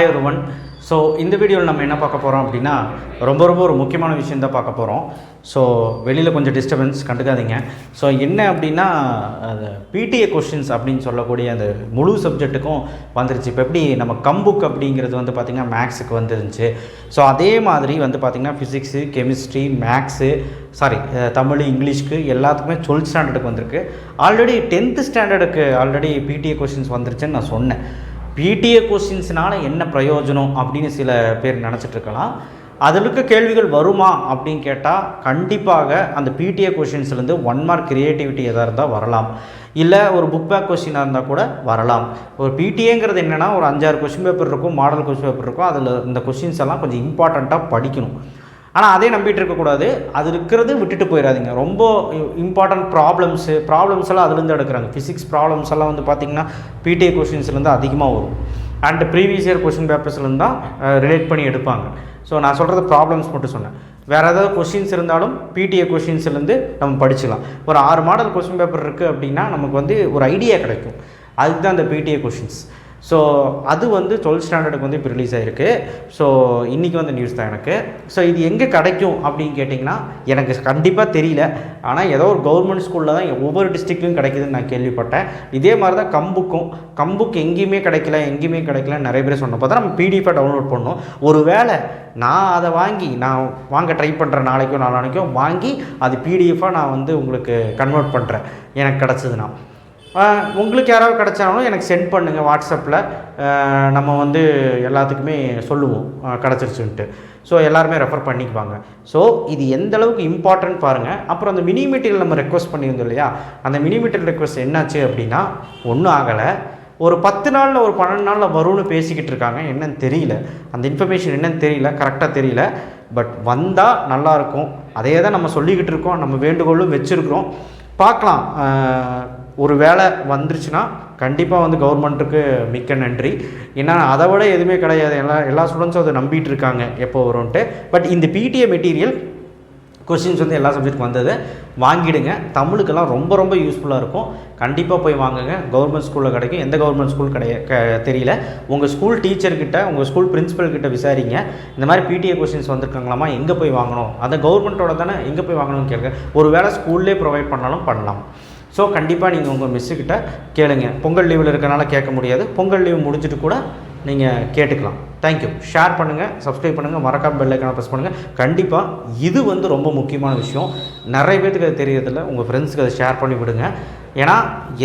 Hi everyone. So இந்த வீடியோவில் நம்ம என்ன பார்க்க போகிறோம் அப்படின்னா ரொம்ப ஒரு முக்கியமான விஷயம் தான் பார்க்க போகிறோம். ஸோ வெளியில் கொஞ்சம் டிஸ்டர்பன்ஸ் கண்டுக்காதீங்க. ஸோ என்ன அப்படின்னா அது பிடிஏ கொஷின்ஸ் அப்படின்னு சொல்லக்கூடிய அந்த முழு சப்ஜெக்ட்டுக்கும் வந்துருச்சு. இப்போ எப்படி நம்ம கம்புக் அப்படிங்கிறது வந்து பார்த்திங்கன்னா மேக்ஸுக்கு வந்துருந்துச்சு. ஸோ அதே மாதிரி வந்து பார்த்திங்கன்னா ஃபிசிக்ஸு, கெமிஸ்ட்ரி, மேக்ஸு, தமிழ், இங்கிலீஷ்க்கு எல்லாத்துக்குமே 12th ஸ்டாண்டர்டுக்கு வந்திருக்கு. ஆல்ரெடி 10th ஸ்டாண்டர்டுக்கு ஆல்ரெடி பிடிஏ கொஷின்ஸ் வந்துருச்சுன்னு நான் சொன்னேன். பிடிஏ கொஸ்டின்ஸ்னால் என்ன பிரயோஜனம் அப்படின்னு சில பேர் நினச்சிட்ருக்கலாம். அதில் இருக்க கேள்விகள் வருமா அப்படின்னு கேட்டால் கண்டிப்பாக அந்த பிடிஏ கொஷின்ஸ்லேருந்து 1 மார்க் கிரியேட்டிவிட்டி எதாக இருந்தால் வரலாம், இல்லை ஒரு புக் பேக் கொஸ்டினாக இருந்தால் கூட வரலாம். ஒரு பிடிஏங்கிறது என்னென்னா ஒரு 5-6 கொஸ்டின் பேப்பர் இருக்கும், மாடல் கொஸ்டின் பேப்பர் இருக்கும். அதில் இந்த கொஸ்டின்ஸ் எல்லாம் கொஞ்சம் இம்பார்ட்டண்ட்டாக படிக்கணும். ஆனால் அதே நம்பிட்டு இருக்கக்கூடாது, அது இருக்கிறது விட்டுட்டு போயிடாதீங்க. ரொம்ப இம்பார்ட்டன்ட் ப்ராப்ளம்ஸ் எல்லாம் அதுலேருந்து எடுக்கிறாங்க. ஃபிசிக்ஸ் ப்ராப்ளம்ஸ் எல்லாம் வந்து பார்த்திங்கன்னா பிடிஏ கொஷின்ஸ்லேருந்து அதிகமாக வரும். அண்ட் ப்ரீவியஸ் இயர் கொஷின் பேப்பர்ஸ்லேருந்து தான் ரிலேட் பண்ணி எடுப்பாங்க. ஸோ நான் சொல்கிறது ப்ராப்ளம்ஸ் மட்டும் சொன்னேன். வேறு ஏதாவது கொஷின்ஸ் இருந்தாலும் பிடிஏ கொஷின்ஸ்லேருந்து நம்ம படிச்சுக்கலாம். ஒரு 6 மாடல் கொஷின் பேப்பர் இருக்குது அப்படின்னா நமக்கு வந்து ஒரு ஐடியா கிடைக்கும். அதுக்கு தான் அந்த பிடிஏ கொஷின்ஸ். ஸோ அது வந்து 12th ஸ்டாண்டர்டுக்கு வந்து இப்போ ரிலீஸ் ஆகிருக்கு. ஸோ இன்றைக்கி வந்து நியூஸ் தான் எனக்கு. ஸோ இது எங்கே கிடைக்கும் அப்படின்னு கேட்டிங்கன்னா எனக்கு கண்டிப்பாக தெரியல. ஆனால் ஏதோ ஒரு கவர்மெண்ட் ஸ்கூலில் தான் ஒவ்வொரு டிஸ்ட்ரிக்ட்லையும் கிடைக்குதுன்னு நான் கேள்விப்பட்டேன். இதே மாதிரி தான் கம்புக் எங்கேயுமே கிடைக்கல நிறைய பேர் சொன்னப்போ தான் நம்ம பிடிஎஃபாக டவுன்லோட் பண்ணோம். ஒரு வேளை நான் அதை வாங்க ட்ரை பண்ணுறேன், நாளைக்கோ நாளானைக்கோ வாங்கி அது பிடிஎஃபாக நான் வந்து உங்களுக்கு கன்வெர்ட் பண்ணுறேன் எனக்கு கிடச்சதுன்னா. உங்களுக்கு யாராவது கிடச்சாலும் எனக்கு சென்ட் பண்ணுங்கள் வாட்ஸ்அப்பில். நம்ம வந்து எல்லாத்துக்குமே சொல்லுவோம் கிடச்சிருச்சுன்ட்டு. ஸோ எல்லாருமே ரெஃபர் பண்ணிக்குவாங்க. ஸோ இது எந்த அளவுக்கு இம்பார்ட்டன்ட் பாருங்கள். அப்புறம் அந்த மினி மெட்டீரியல் நம்ம ரெக்வஸ்ட் பண்ணியிருந்தோம் இல்லையா, அந்த மினி மெட்டீரியல் ரெக்வஸ்ட் என்னாச்சு அப்படின்னா ஒன்றும் ஆகலை. ஒரு 10 நாளில் ஒரு 12 நாளில் வரும்னு பேசிக்கிட்டு இருக்காங்க. என்னன்னு தெரியல, அந்த இன்ஃபர்மேஷன் என்னன்னு தெரியல, கரெக்டாக தெரியல. பட் வந்தால் நல்லாயிருக்கும். அதே தான் நம்ம சொல்லிக்கிட்டு இருக்கோம், நம்ம வேண்டுகோளும் வச்சுருக்கிறோம். பார்க்கலாம். ஒரு வேளை வந்துருச்சுன்னா கண்டிப்பாக வந்து கவர்மெண்ட்டுக்கு மிக்க நன்றி. ஏன்னா அதை விட எதுவுமே கிடையாது. எல்லா ஸ்டூடெண்ட்ஸும் அதை நம்பிட்டு இருக்காங்க எப்போ வரும்ன்ட்டு. பட் இந்த பிடிஏ மெட்டீரியல் கொஸ்டின்ஸ் வந்து எல்லா சப்ஜெக்ட்டுக்கு வந்தது வாங்கிடுங்க. தமிழுக்கெல்லாம் ரொம்ப யூஸ்ஃபுல்லாக இருக்கும். கண்டிப்பாக போய் வாங்குங்க. கவர்மெண்ட் ஸ்கூலில் கிடைக்கும். எந்த கவர்மெண்ட் ஸ்கூல் தெரியல. உங்கள் ஸ்கூல் டீச்சர்கிட்ட, உங்கள் ஸ்கூல் பிரின்ஸிபல்கிட்ட விசாரிங்க. இந்த மாதிரி பிடிஏ கொஸ்டின்ஸ் வந்திருக்காங்களாமா, எங்கே போய் வாங்கணும், அதை கவர்மெண்ட்டோட தானே, எங்கே போய் வாங்கணும்னு கேளுங்க. ஒரு வேளை ஸ்கூல்லே ப்ரொவைட் பண்ணலாம். ஸோ கண்டிப்பாக நீங்கள் உங்கள் மிஸ்ஸுக்கிட்ட கேளுங்க. பொங்கல் லீவில் இருக்கனால கேட்க முடியாது. பொங்கல் லீவ் முடிச்சுட்டு கூட நீங்கள் கேட்டுக்கலாம். தேங்க்யூ. ஷேர் பண்ணுங்கள், சப்ஸ்கிரைப் பண்ணுங்கள், மறக்காம பெல் ஐக்கானை ப்ரெஸ் பண்ணுங்கள். கண்டிப்பாக இது வந்து ரொம்ப முக்கியமான விஷயம். நிறைய பேருக்கு அது தெரியறதில்ல. உங்கள் ஃப்ரெண்ட்ஸுக்கு அதை ஷேர் பண்ணி விடுங்க. ஏன்னா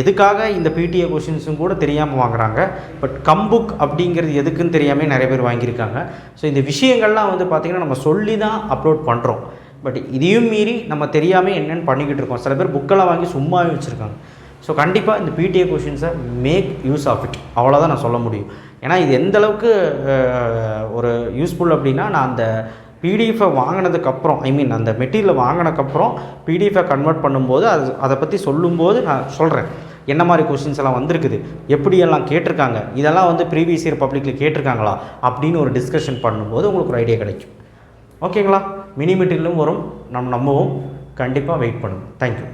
எதுக்காக இந்த பிடிஏ கொஷின்ஸும் கூட தெரியாமல் வாங்குறாங்க. பட் கம்புக் அப்படிங்கிறது எதுக்குன்னு தெரியாமல் நிறைய பேர் வாங்கியிருக்காங்க. ஸோ இந்த விஷயங்கள்லாம் வந்து பார்த்திங்கன்னா நம்ம சொல்லி தான் அப்லோட் பண்ணுறோம். பட் இதையும் மீறி நம்ம தெரியாமல் என்னென்னு பண்ணிக்கிட்டு இருக்கோம். சில பேர் புக்கெல்லாம் வாங்கி சும்மாவே வச்சுருக்காங்க. ஸோ கண்டிப்பாக இந்த பிடிஏ கொஷின்ஸை மேக் யூஸ் ஆஃப் இட், அவ்வளோதான் நான் சொல்ல முடியும். ஏன்னா இது எந்த அளவுக்கு ஒரு யூஸ்ஃபுல் அப்படின்னா, நான் அந்த பிடிஎஃபை வாங்கினதுக்கப்புறம், அந்த மெட்டீரியலை வாங்கினதுக்கப்புறம் பிடிஎஃபை கன்வெர்ட் பண்ணும்போது அதை பற்றி சொல்லும்போது நான் சொல்கிறேன் என்ன மாதிரி கொஸ்டின்ஸ் எல்லாம் வந்திருக்குது, எப்படியெல்லாம் கேட்டிருக்காங்க, இதெல்லாம் வந்து ப்ரீவியஸ் இயர் பப்ளிக்கில் கேட்டிருக்காங்களா அப்படின்னு ஒரு டிஸ்கஷன் பண்ணும்போது உங்களுக்கு ஒரு ஐடியா கிடைக்கும். ஓகேங்களா? மினி மெட்டீரியலும் வரும், நம்ம நம்புவோம். கண்டிப்பாக வெயிட் பண்ணுவோம். தேங்க்யூ.